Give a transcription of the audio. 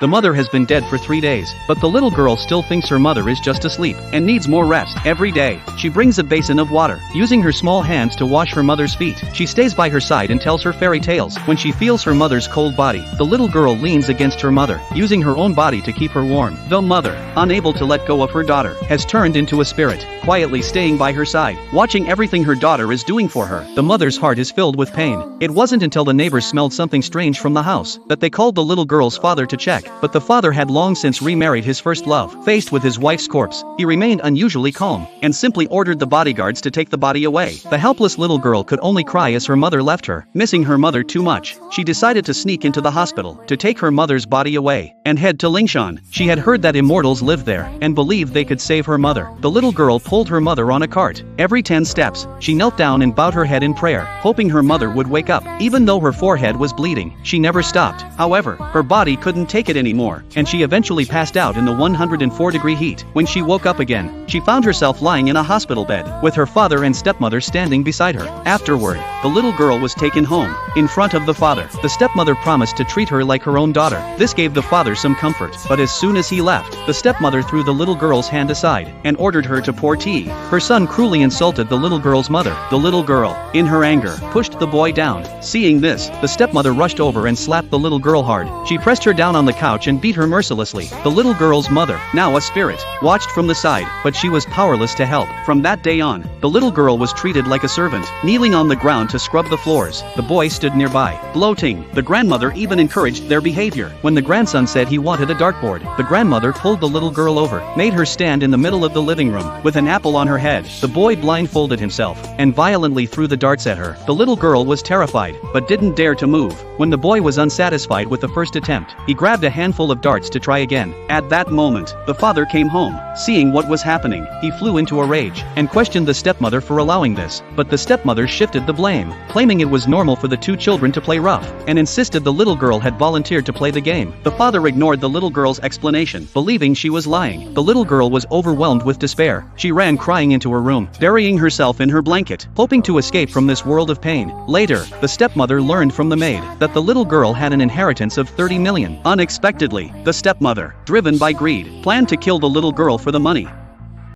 The mother has been dead for 3 days, but the little girl still thinks her mother is just asleep and needs more rest. Every day, she brings a basin of water, using her small hands to wash her mother's feet. She stays by her side and tells her fairy tales. When she feels her mother's cold body, the little girl leans against her mother, using her own body to keep her warm. The mother, unable to let go of her daughter, has turned into a spirit, quietly staying by her side, watching everything her daughter is doing for her. The mother's heart is filled with pain. It wasn't until the neighbors smelled something strange from the house that they called the little girl's father to check, but the father had long since remarried his first love. Faced with his wife's corpse, he remained unusually calm, and simply ordered the bodyguards to take the body away. The helpless little girl could only cry as her mother left her. Missing her mother too much, she decided to sneak into the hospital to take her mother's body away and head to Lingshan. She had heard that immortals lived there and believed they could save her mother. The little girl pulled her mother on a cart. Every 10 steps, she knelt down and bowed her head in prayer, hoping her mother would wake up. Even though her forehead was bleeding, she never stopped. However, her body couldn't take it anymore, and she eventually passed out in the 104-degree heat. When she woke up again, she found herself lying in a hospital bed, with her father and stepmother standing beside her. Afterward, the little girl was taken home, in front of the father. The stepmother promised to treat her like her own daughter. This gave the father some comfort, but as soon as he left, the stepmother threw the little girl's hand aside, and ordered her to pour tea. Her son cruelly insulted the little girl's mother. The little girl, in her anger, pushed the boy down. Seeing this, the stepmother rushed over and slapped the little girl hard. She pressed her down on the couch and beat her mercilessly. The little girl's mother, now a spirit, watched from the side, but she was powerless to help. From that day on, the little girl was treated like a servant, kneeling on the ground to scrub the floors. The boy stood nearby, gloating. The grandmother even encouraged their behavior. When the grandson said he wanted a dartboard, the grandmother pulled the little girl over, made her stand in the middle of the living room, with an apple on her head. The boy blindfolded himself, and violently threw the darts at her. The little girl was terrified, but didn't dare to move. When the boy was unsatisfied with the first attempt, he grabbed a handful of darts to try again. At that moment, the father came home. Seeing what was happening, he flew into a rage, and questioned the stepmother for allowing this. But the stepmother shifted the blame, claiming it was normal for the two children to play rough, and insisted the little girl had volunteered to play the game. The father ignored the little girl's explanation, believing she was lying. The little girl was overwhelmed with despair. She ran crying into her room, burying herself in her blanket, hoping to escape from this world of pain. Later, the stepmother learned from the maid that the little girl had an inheritance of 30 million. Unexpectedly, the stepmother, driven by greed, planned to kill the little girl for the money.